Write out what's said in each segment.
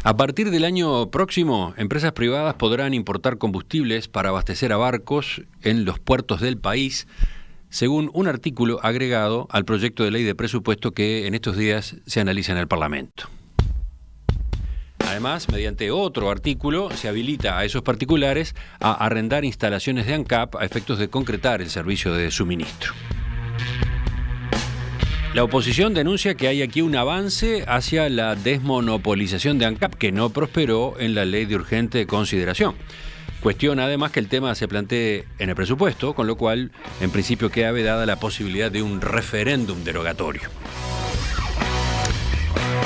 A partir del año próximo, empresas privadas podrán importar combustibles para abastecer a barcos en los puertos del país, según un artículo agregado al proyecto de ley de presupuesto que en estos días se analiza en el Parlamento. Además, mediante otro artículo, se habilita a esos particulares a arrendar instalaciones de ANCAP a efectos de concretar el servicio de suministro. La oposición denuncia que hay aquí un avance hacia la desmonopolización de ANCAP que no prosperó en la ley de urgente consideración. Cuestiona además que el tema se plantee en el presupuesto, con lo cual en principio queda vedada la posibilidad de un referéndum derogatorio.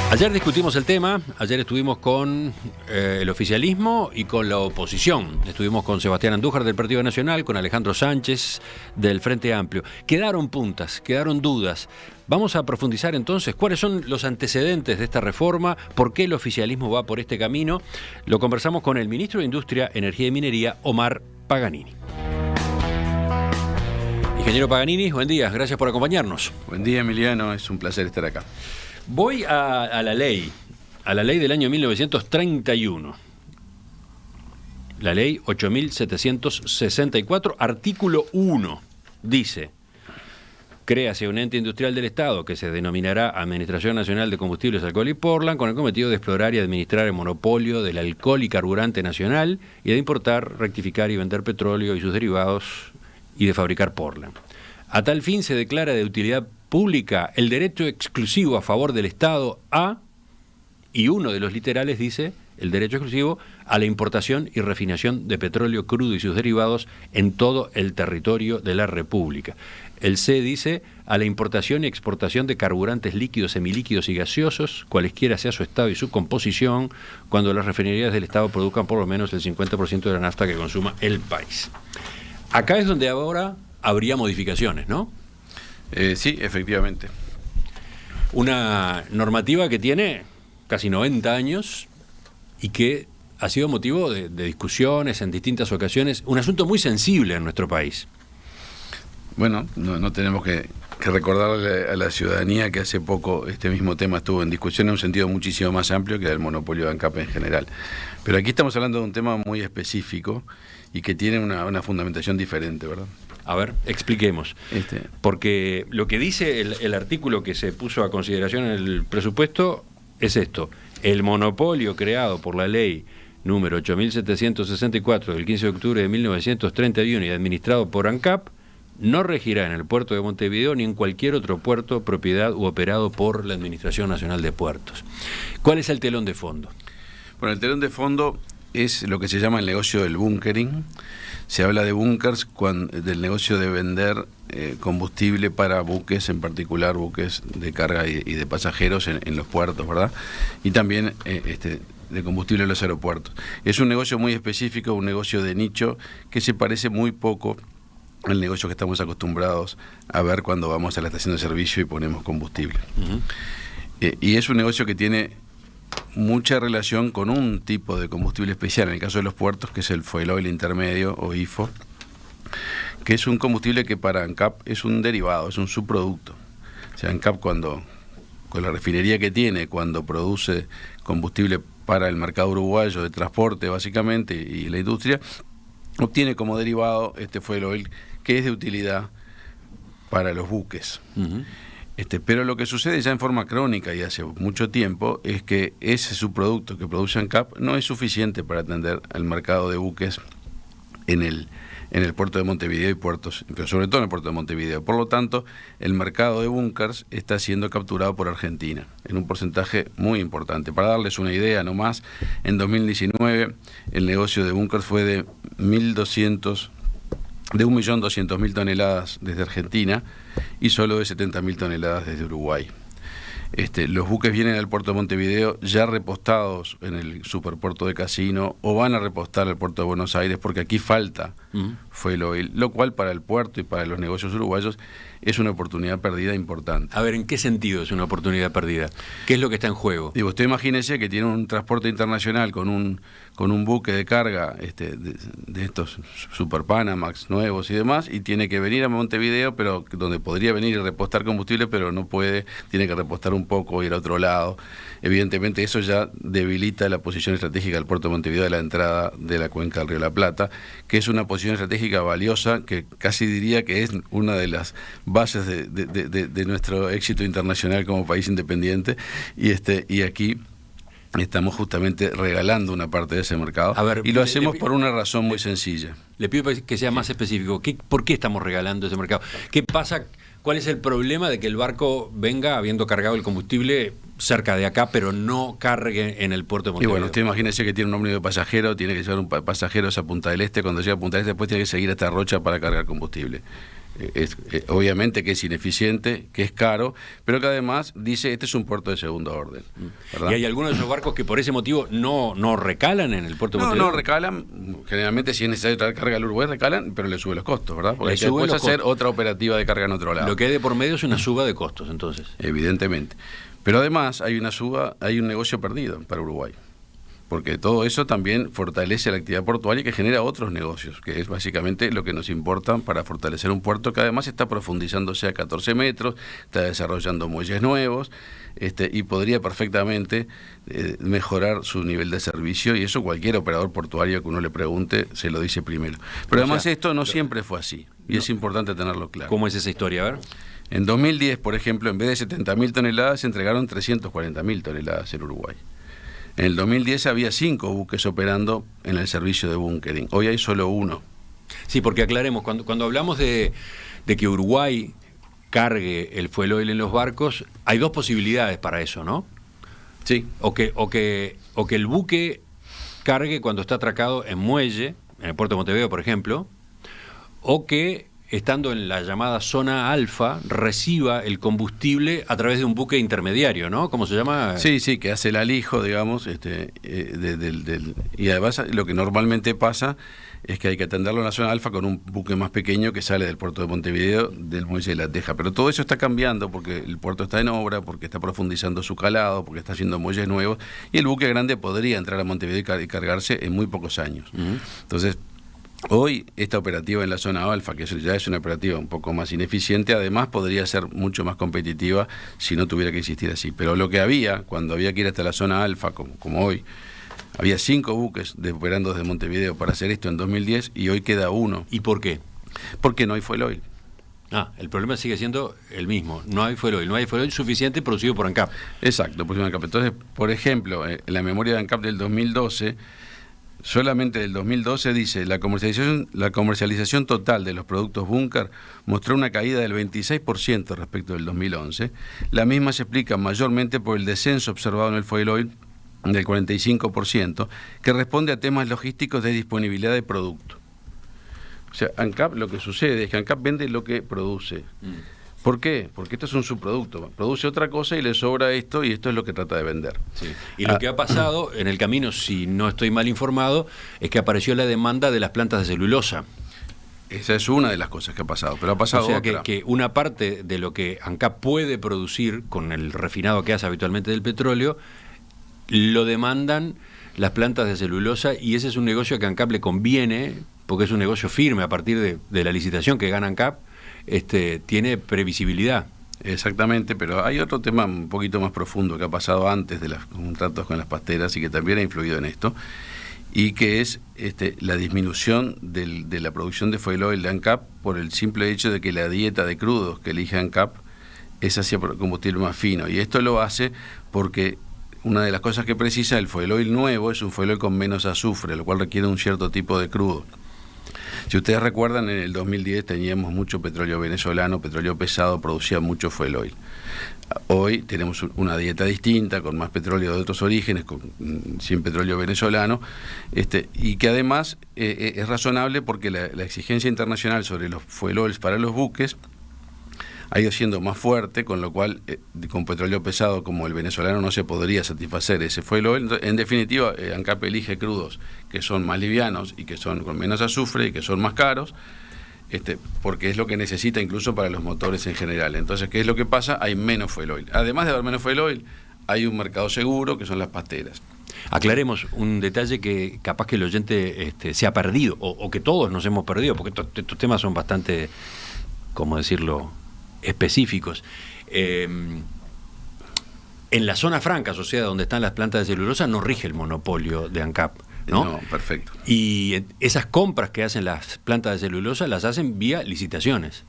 Ayer discutimos el tema, ayer estuvimos con el oficialismo y con la oposición. Estuvimos con Sebastián Andújar del Partido Nacional, con Alejandro Sánchez del Frente Amplio. Quedaron puntas, quedaron dudas. Vamos a profundizar entonces cuáles son los antecedentes de esta reforma, por qué el oficialismo va por este camino. Lo conversamos con el ministro de Industria, Energía y Minería, Omar Paganini. Ingeniero Paganini, buen día, gracias por acompañarnos. Buen día, Emiliano, es un placer estar acá. Voy a la ley del año 1931, la ley 8.764, artículo 1, dice: créase un ente industrial del Estado que se denominará Administración Nacional de Combustibles, Alcohol y Portland, con el cometido de explorar y administrar el monopolio del alcohol y carburante nacional y de importar, rectificar y vender petróleo y sus derivados y de fabricar Portland. A tal fin se declara de utilidad pública el derecho exclusivo a favor del Estado a, y uno de los literales dice, el derecho exclusivo a la importación y refinación de petróleo crudo y sus derivados en todo el territorio de la República. El C dice, a la importación y exportación de carburantes líquidos, semilíquidos y gaseosos, cualesquiera sea su estado y su composición, cuando las refinerías del Estado produzcan por lo menos el 50% de la nafta que consuma el país. Acá es donde ahora habría modificaciones, ¿no? Sí, efectivamente. Una normativa que tiene casi 90 años y que ha sido motivo de discusiones en distintas ocasiones, un asunto muy sensible en nuestro país. Bueno, no tenemos que recordarle a la ciudadanía que hace poco este mismo tema estuvo en discusión en un sentido muchísimo más amplio que el monopolio de ANCAP en general. Pero aquí estamos hablando de un tema muy específico y que tiene una fundamentación diferente, ¿verdad? A ver, expliquemos. Porque lo que dice el artículo que se puso a consideración en el presupuesto es esto: el monopolio creado por la ley número 8.764 del 15 de octubre de 1931 y administrado por ANCAP no regirá en el puerto de Montevideo ni en cualquier otro puerto, propiedad u operado por la Administración Nacional de Puertos. ¿Cuál es el telón de fondo? Bueno, el telón de fondo es lo que se llama el negocio del bunkering. Se habla de bunkers del negocio de vender combustible para buques, en particular buques de carga y de pasajeros en los puertos, ¿verdad? Y también de combustible en los aeropuertos. Es un negocio muy específico, un negocio de nicho que se parece muy poco al negocio que estamos acostumbrados a ver cuando vamos a la estación de servicio y ponemos combustible. Uh-huh. Y es un negocio que tiene mucha relación con un tipo de combustible especial, en el caso de los puertos, que es el fuel oil intermedio o IFO, que es un combustible que para ANCAP es un derivado, es un subproducto. O sea, ANCAP con la refinería que tiene, cuando produce combustible para el mercado uruguayo de transporte básicamente y la industria, obtiene como derivado este fuel oil que es de utilidad para los buques. Uh-huh. Pero lo que sucede ya en forma crónica y hace mucho tiempo es que ese subproducto que produce ANCAP no es suficiente para atender al mercado de buques en el puerto de Montevideo y puertos, pero sobre todo en el puerto de Montevideo. Por lo tanto, el mercado de bunkers está siendo capturado por Argentina en un porcentaje muy importante. Para darles una idea nomás, en 2019 el negocio de bunkers fue de 1.200.000 toneladas desde Argentina y solo de 70.000 toneladas desde Uruguay. Los buques vienen al puerto de Montevideo ya repostados en el superpuerto de Casino o van a repostar al puerto de Buenos Aires porque aquí falta fuel oil, lo cual para el puerto y para los negocios uruguayos es una oportunidad perdida importante. A ver, ¿en qué sentido es una oportunidad perdida? ¿Qué es lo que está en juego? Digo, usted imagínese que tiene un transporte internacional con un buque de carga de estos Super Panamax nuevos y demás, y tiene que venir a Montevideo, pero donde podría venir y repostar combustible, pero no puede, tiene que repostar un poco, ir a otro lado. Evidentemente eso ya debilita la posición estratégica del puerto de Montevideo de la entrada de la cuenca del Río de la Plata, que es una posición estratégica valiosa, que casi diría que es una de las bases de nuestro éxito internacional como país independiente, y aquí estamos justamente regalando una parte de ese mercado. A ver, y lo hacemos por una razón muy sencilla. Le pido que sea más específico. ¿Por qué estamos regalando ese mercado? ¿Qué pasa? ¿Cuál es el problema de que el barco venga habiendo cargado el combustible cerca de acá, pero no cargue en el puerto de Montevideo? Y bueno, usted imagínese que tiene un ómnibus de pasajeros, tiene que llevar un pasajeros a Punta del Este, cuando llega a Punta del Este después tiene que seguir hasta Rocha para cargar combustible. Obviamente que es ineficiente, que es caro, pero que además dice este es un puerto de segundo orden, ¿verdad? ¿Y hay algunos de esos barcos que por ese motivo no recalan en el puerto de Montevideo? No recalan, generalmente si es necesario traer carga al Uruguay recalan, pero le sube los costos, ¿verdad? Porque hay que después hacer otra operativa de carga en otro lado. Lo que hay de por medio es una suba de costos, entonces. Evidentemente. Pero además hay un negocio perdido para Uruguay, porque todo eso también fortalece la actividad portuaria que genera otros negocios, que es básicamente lo que nos importa para fortalecer un puerto que además está profundizándose a 14 metros, está desarrollando muelles nuevos, y podría perfectamente mejorar su nivel de servicio, y eso cualquier operador portuario que uno le pregunte se lo dice primero. Pero además esto no siempre fue así, y es importante tenerlo claro. ¿Cómo es esa historia? A ver. En 2010, por ejemplo, en vez de 70.000 toneladas, se entregaron 340.000 toneladas en Uruguay. En el 2010 había 5 buques operando en el servicio de bunkering. Hoy hay solo 1. Sí, porque aclaremos, cuando hablamos de que Uruguay cargue el fuel oil en los barcos, hay dos posibilidades para eso, ¿no? Sí. O que el buque cargue cuando está atracado en muelle, en el puerto de Montevideo, por ejemplo, o que estando en la llamada zona alfa, reciba el combustible a través de un buque intermediario, ¿no? ¿Cómo se llama? Sí, que hace el alijo, digamos, y además lo que normalmente pasa es que hay que atenderlo en la zona alfa con un buque más pequeño que sale del puerto de Montevideo, del muelle de La Teja. Pero todo eso está cambiando porque el puerto está en obra, porque está profundizando su calado, porque está haciendo muelles nuevos, y el buque grande podría entrar a Montevideo y cargarse en muy pocos años. Entonces, hoy esta operativa en la zona alfa, que ya es una operativa un poco más ineficiente, además podría ser mucho más competitiva si no tuviera que existir así. Pero lo que había, cuando había que ir hasta la zona alfa, como hoy, había 5 buques operando desde Montevideo para hacer esto en 2010 y hoy queda 1. ¿Y por qué? Porque no hay fuel oil. El problema sigue siendo el mismo. No hay fuel oil suficiente producido por ANCAP. Exacto, producido por ANCAP. Entonces, por ejemplo, en la memoria de ANCAP del 2012... solamente del 2012 dice, la comercialización total de los productos búnker mostró una caída del 26% respecto del 2011. La misma se explica mayormente por el descenso observado en el fuel oil del 45%, que responde a temas logísticos de disponibilidad de producto. O sea, ANCAP, lo que sucede es que ANCAP vende lo que produce. ¿Por qué? Porque esto es un subproducto. Produce otra cosa y le sobra esto, y esto es lo que trata de vender. Sí. Y lo que ha pasado en el camino, si no estoy mal informado, es que apareció la demanda de las plantas de celulosa. Esa es una de las cosas que ha pasado, pero ha pasado otra. Que una parte de lo que ANCAP puede producir con el refinado que hace habitualmente del petróleo, lo demandan las plantas de celulosa, y ese es un negocio que a ANCAP le conviene, porque es un negocio firme a partir de la licitación que gana ANCAP. Tiene previsibilidad. Exactamente, pero hay otro tema un poquito más profundo que ha pasado antes de los contratos con las pasteras y que también ha influido en esto, y que es la disminución de la producción de fuel oil de ANCAP por el simple hecho de que la dieta de crudos que elige ANCAP es hacia combustible más fino, y esto lo hace porque una de las cosas que precisa el fuel oil nuevo es un fuel oil con menos azufre, lo cual requiere un cierto tipo de crudo. Si ustedes recuerdan, en el 2010 teníamos mucho petróleo venezolano, petróleo pesado, producía mucho fuel oil. Hoy tenemos una dieta distinta, con más petróleo de otros orígenes, sin petróleo venezolano, y que además es razonable porque la exigencia internacional sobre los fuel oils para los buques ha ido siendo más fuerte, con lo cual con petróleo pesado como el venezolano no se podría satisfacer ese fuel oil. En definitiva, ANCAP elige crudos que son más livianos y que son con menos azufre y que son más caros, porque es lo que necesita incluso para los motores en general. Entonces, ¿qué es lo que pasa? Hay menos fuel oil. Además de haber menos fuel oil, hay un mercado seguro, que son las pasteras. Aclaremos un detalle que capaz que el oyente se ha perdido, o que todos nos hemos perdido, porque estos temas son bastante, ¿cómo decirlo?, específicos. En las zonas francas, o sea, donde están las plantas de celulosa, no rige el monopolio de ANCAP, ¿no? No, perfecto. Y esas compras que hacen las plantas de celulosa las hacen vía licitaciones.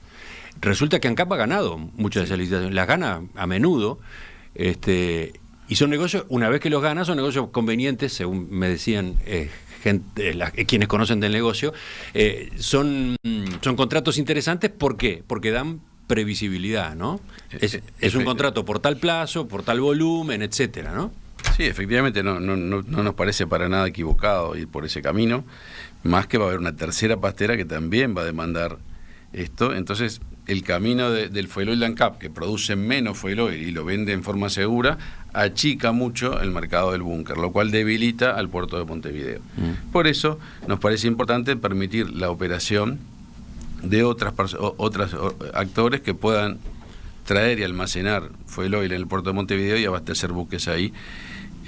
Resulta que ANCAP ha ganado muchas de esas licitaciones, las gana a menudo, y son negocios, una vez que los gana, son negocios convenientes, según me decían quienes conocen del negocio, son contratos interesantes. ¿Por qué? Porque dan previsibilidad, ¿no? Es un contrato por tal plazo, por tal volumen, etcétera, ¿no? Sí, efectivamente, no nos parece para nada equivocado ir por ese camino, más que va a haber una tercera pastera que también va a demandar esto. Entonces, el camino del fuel oil de ANCAP, que produce menos fuel oil y lo vende en forma segura, achica mucho el mercado del búnker, lo cual debilita al puerto de Montevideo. Por eso nos parece importante permitir la operación de otros actores que puedan traer y almacenar fuel oil en el puerto de Montevideo y abastecer buques ahí.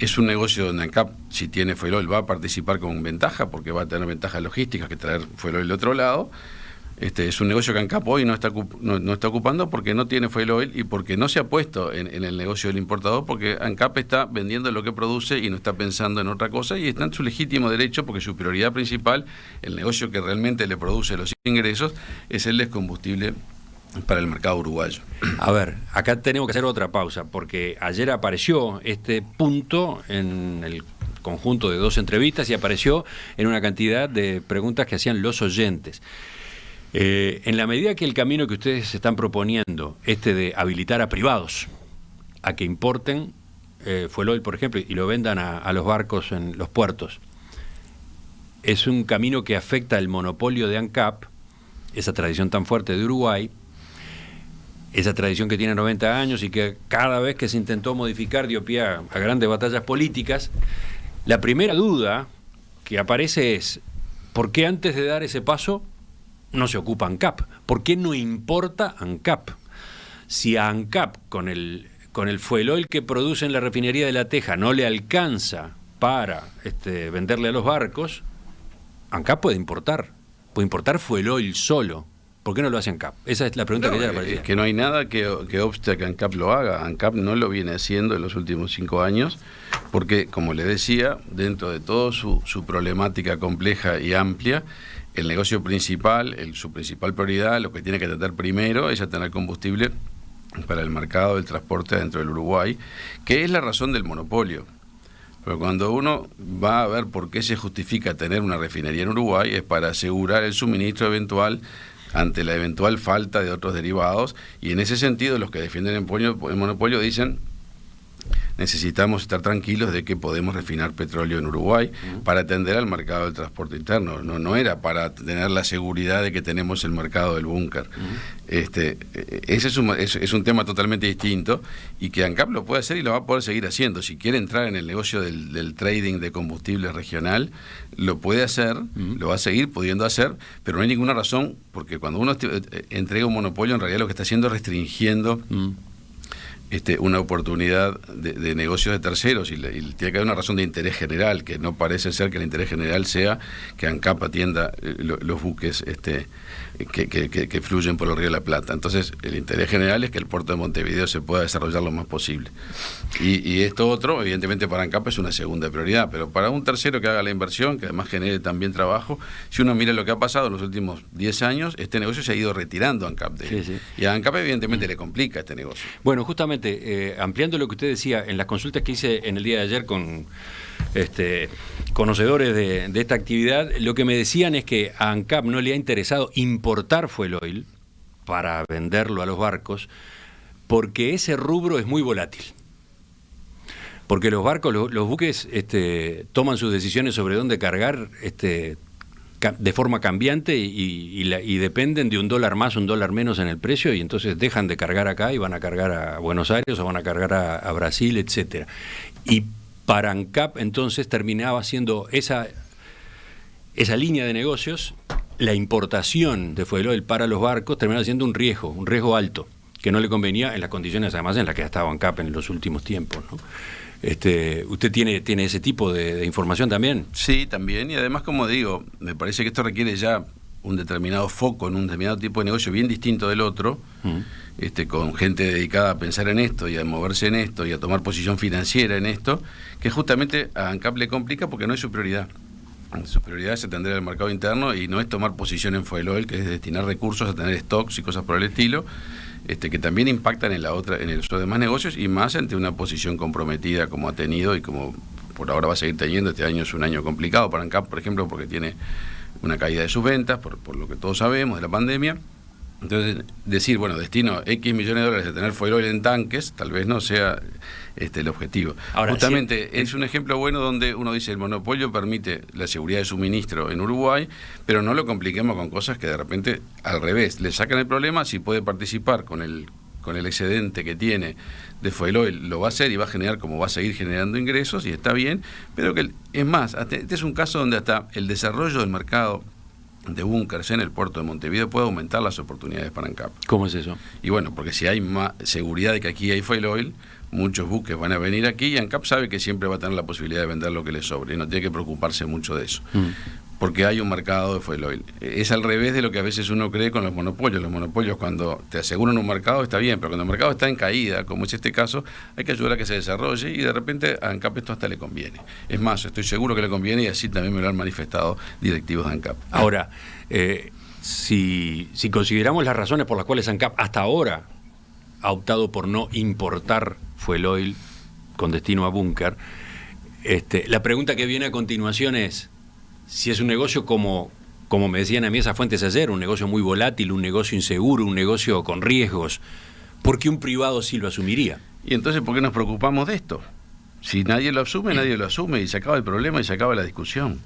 Es un negocio donde ANCAP, si tiene fuel oil, va a participar con ventaja, porque va a tener ventajas logísticas que traer fuel oil de otro lado. Es un negocio que ANCAP hoy no está ocupando porque no tiene fuel oil y porque no se ha puesto en el negocio del importador, porque ANCAP está vendiendo lo que produce y no está pensando en otra cosa, y está en su legítimo derecho, porque su prioridad principal, el negocio que realmente le produce los ingresos, es el descombustible para el mercado uruguayo. A ver, acá tenemos que hacer otra pausa, porque ayer apareció este punto en el conjunto de 2 entrevistas y apareció en una cantidad de preguntas que hacían los oyentes. En la medida que el camino que ustedes están proponiendo, de habilitar a privados a que importen fuel oil, por ejemplo, y lo vendan a los barcos en los puertos, es un camino que afecta el monopolio de ANCAP, esa tradición tan fuerte de Uruguay, esa tradición que tiene 90 años y que cada vez que se intentó modificar dio pie a grandes batallas políticas. La primera duda que aparece es, ¿por qué antes de dar ese paso no se ocupa ANCAP? ¿Por qué no importa ANCAP? Si a ANCAP con el fuel oil que produce en la refinería de La Teja no le alcanza para venderle a los barcos, ANCAP puede importar fuel oil solo. ¿Por qué no lo hace ANCAP? Esa es la pregunta que ya aparecía. Es que no hay nada que obste a que ANCAP lo haga. ANCAP no lo viene haciendo en los últimos 5 años, porque, como le decía, dentro de toda su problemática compleja y amplia, el negocio principal, su principal prioridad, lo que tiene que tratar primero es a tener combustible para el mercado del transporte dentro del Uruguay, que es la razón del monopolio. Pero cuando uno va a ver por qué se justifica tener una refinería en Uruguay, es para asegurar el suministro eventual ante la eventual falta de otros derivados, y en ese sentido los que defienden el monopolio dicen: necesitamos estar tranquilos de que podemos refinar petróleo en Uruguay para atender al mercado del transporte interno. No era para tener la seguridad de que tenemos el mercado del búnker. Ese es un tema totalmente distinto, y que ANCAP lo puede hacer y lo va a poder seguir haciendo. Si quiere entrar en el negocio del trading de combustible regional, lo puede hacer, lo va a seguir pudiendo hacer, pero no hay ninguna razón, porque cuando uno entrega un monopolio, en realidad lo que está haciendo es restringiendo una oportunidad de negocios de terceros, y tiene que haber una razón de interés general, que no parece ser que el interés general sea que ANCAP atienda los buques que fluyen por el Río de la Plata. Entonces, el interés general es que el puerto de Montevideo se pueda desarrollar lo más posible. Y esto otro, evidentemente, para ANCAP es una segunda prioridad, pero para un tercero que haga la inversión, que además genere también trabajo, si uno mira lo que ha pasado en los últimos 10 años, este negocio se ha ido retirando a ANCAP de él. Sí. Y a ANCAP evidentemente le complica este negocio. Bueno, justamente, ampliando lo que usted decía, en las consultas que hice en el día de ayer con conocedores de esta actividad, lo que me decían es que a ANCAP no le ha interesado importar fuel oil para venderlo a los barcos, porque ese rubro es muy volátil. Porque los barcos, los buques toman sus decisiones sobre dónde cargar de forma cambiante y dependen de $1 más, $1 menos en el precio, y entonces dejan de cargar acá y van a cargar a Buenos Aires o van a cargar a Brasil, etcétera. Y para ANCAP entonces terminaba siendo esa línea de negocios, la importación de fuel oil para los barcos terminaba siendo un riesgo alto, que no le convenía en las condiciones además en las que ha estado ANCAP en los últimos tiempos, ¿no? ¿Usted tiene ese tipo de información también? Sí, también, y además, como digo, me parece que esto requiere ya un determinado foco en un determinado tipo de negocio bien distinto del otro, con gente dedicada a pensar en esto y a moverse en esto y a tomar posición financiera en esto, que justamente a ANCAP le complica porque no es su prioridad. Su prioridad es atender el mercado interno y no es tomar posición en fuel oil, que es destinar recursos a tener stocks y cosas por el estilo, que también impactan en los demás negocios, y más ante una posición comprometida como ha tenido y como por ahora va a seguir teniendo. Este año es un año complicado para ANCAP, por ejemplo, porque tiene una caída de sus ventas, por lo que todos sabemos de la pandemia. Entonces, decir, bueno, destino X millones de dólares de tener fuel oil en tanques, tal vez no sea el objetivo. Ahora, justamente sí, es un ejemplo bueno donde uno dice, el monopolio permite la seguridad de suministro en Uruguay, pero no lo compliquemos con cosas que de repente, al revés, le sacan el problema. Si puede participar con el excedente que tiene de fuel oil, lo va a hacer y va a generar, como va a seguir generando ingresos, y está bien, pero que es más, este es un caso donde hasta el desarrollo del mercado de búnkers en el puerto de Montevideo puede aumentar las oportunidades para ANCAP. ¿Cómo es eso? Y bueno, porque si hay más seguridad de que aquí hay fuel oil, muchos buques van a venir aquí, y ANCAP sabe que siempre va a tener la posibilidad de vender lo que le sobre, y no tiene que preocuparse mucho de eso, porque hay un mercado de fuel oil. Es al revés de lo que a veces uno cree con los monopolios. Los monopolios, cuando te aseguran un mercado, está bien, pero cuando el mercado está en caída, como es este caso, hay que ayudar a que se desarrolle, y de repente a ANCAP esto hasta le conviene. Es más, estoy seguro que le conviene, y así también me lo han manifestado directivos de ANCAP. Ahora, si consideramos las razones por las cuales ANCAP hasta ahora ha optado por no importar fuel oil con destino a búnker, la pregunta que viene a continuación es si es un negocio como me decían a mí esas fuentes ayer, un negocio muy volátil, un negocio inseguro, un negocio con riesgos, ¿por qué un privado sí lo asumiría? Y entonces, ¿por qué nos preocupamos de esto? Si nadie lo asume, y se acaba el problema y se acaba la discusión.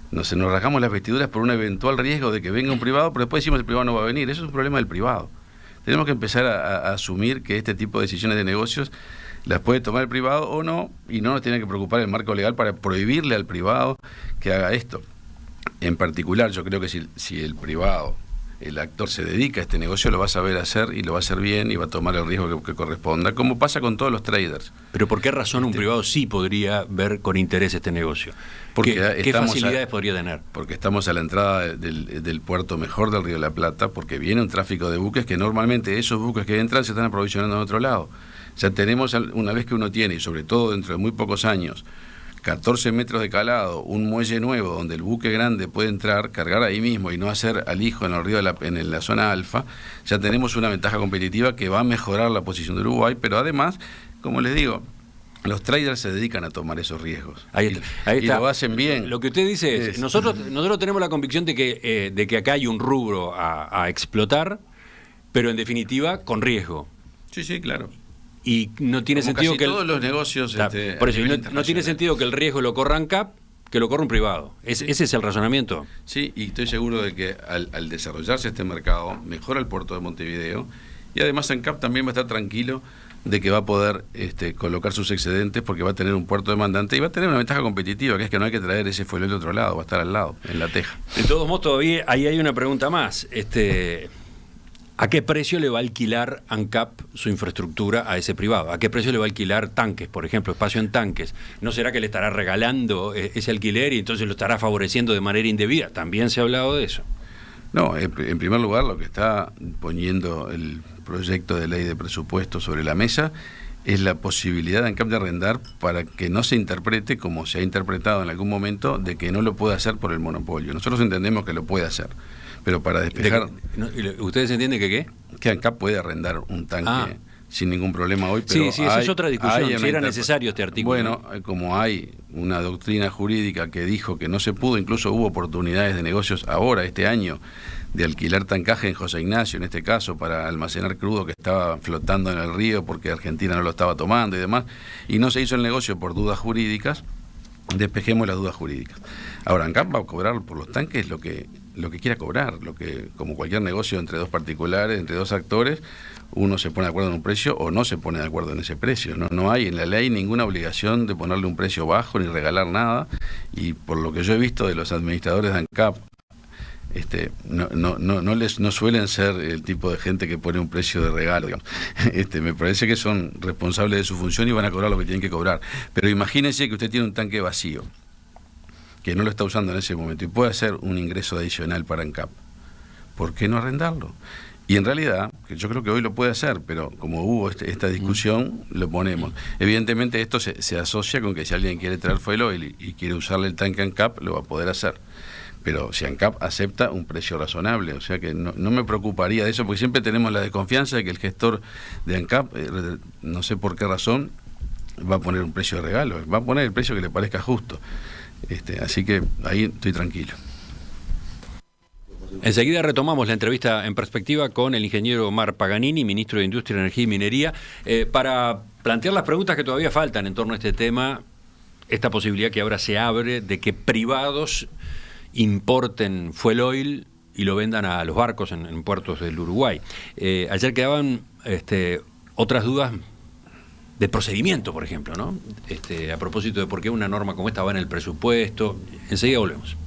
Nos rasgamos las vestiduras por un eventual riesgo de que venga un privado, pero después decimos que el privado no va a venir. Eso es un problema del privado. Tenemos que empezar a asumir que este tipo de decisiones de negocios las puede tomar el privado o no, y no nos tiene que preocupar el marco legal para prohibirle al privado que haga esto. En particular, yo creo que si el privado, el actor, se dedica a este negocio, lo va a saber hacer, y lo va a hacer bien, y va a tomar el riesgo que corresponda, como pasa con todos los traders. ¿Pero por qué razón un privado sí podría ver con interés este negocio? ¿Qué facilidades podría tener? Porque estamos a la entrada del puerto mejor del Río de la Plata, porque viene un tráfico de buques que normalmente esos buques que entran se están aprovisionando en otro lado. O sea, tenemos, una vez que uno tiene, y sobre todo dentro de muy pocos años, 14 metros de calado, un muelle nuevo donde el buque grande puede entrar, cargar ahí mismo y no hacer alijo en el río en la zona alfa, ya tenemos una ventaja competitiva que va a mejorar la posición de Uruguay, pero además, como les digo, los traders se dedican a tomar esos riesgos. Ahí está. Y lo hacen bien. Lo que usted dice es, nosotros tenemos la convicción de que acá hay un rubro a explotar, pero en definitiva con riesgo. Sí, claro. Y no tiene como sentido que todos los negocios por eso no tiene sentido que el riesgo lo corra ANCAP, que lo corra un privado. Ese es el razonamiento. Sí, y estoy seguro de que al desarrollarse este mercado mejora el puerto de Montevideo, y además ANCAP también va a estar tranquilo de que va a poder colocar sus excedentes, porque va a tener un puerto demandante y va a tener una ventaja competitiva, que es que no hay que traer ese fuel del otro lado, va a estar al lado, en La Teja. De todos modos, todavía ahí hay una pregunta más. ¿A qué precio le va a alquilar ANCAP su infraestructura a ese privado? ¿A qué precio le va a alquilar tanques, por ejemplo, espacio en tanques? ¿No será que le estará regalando ese alquiler y entonces lo estará favoreciendo de manera indebida? También se ha hablado de eso. No, en primer lugar, lo que está poniendo el proyecto de ley de presupuesto sobre la mesa es la posibilidad de ANCAP de arrendar, para que no se interprete, como se ha interpretado en algún momento, de que no lo puede hacer por el monopolio. Nosotros entendemos que lo puede hacer, pero para despejar... ¿Ustedes entienden que qué? Que ANCAP puede arrendar un tanque sin ningún problema hoy, pero sí, esa es otra discusión, si era necesario este artículo. Bueno, como hay una doctrina jurídica que dijo que no se pudo, incluso hubo oportunidades de negocios ahora, este año, de alquilar tancaje en José Ignacio, en este caso, para almacenar crudo que estaba flotando en el río porque Argentina no lo estaba tomando y demás, y no se hizo el negocio por dudas jurídicas. despejemos las dudas jurídicas. Ahora, ANCAP va a cobrar por los tanques lo que quiera cobrar, como cualquier negocio entre dos particulares, entre dos actores, uno se pone de acuerdo en un precio o no se pone de acuerdo en ese precio. No hay en la ley ninguna obligación de ponerle un precio bajo ni regalar nada, y por lo que yo he visto de los administradores de ANCAP, no suelen ser el tipo de gente que pone un precio de regalo, digamos. Me parece que son responsables de su función y van a cobrar lo que tienen que cobrar. Pero imagínense que usted tiene un tanque vacío, que no lo está usando en ese momento, y puede hacer un ingreso adicional para ANCAP. ¿Por qué no arrendarlo? Y en realidad, que yo creo que hoy lo puede hacer, pero como hubo esta discusión, lo ponemos. Evidentemente esto se asocia con que si alguien quiere traer fuel oil y quiere usarle el tanque ANCAP, lo va a poder hacer. Pero si ANCAP acepta un precio razonable, o sea que no me preocuparía de eso, porque siempre tenemos la desconfianza de que el gestor de ANCAP, no sé por qué razón, va a poner un precio de regalo, va a poner el precio que le parezca justo. Así que ahí estoy tranquilo. Enseguida retomamos la entrevista en perspectiva con el ingeniero Omar Paganini, ministro de Industria, Energía y Minería, para plantear las preguntas que todavía faltan en torno a este tema, esta posibilidad que ahora se abre de que privados importen fuel oil y lo vendan a los barcos en puertos del Uruguay. Ayer quedaban otras dudas de procedimiento, por ejemplo, ¿no? A propósito de por qué una norma como esta va en el presupuesto. Enseguida volvemos.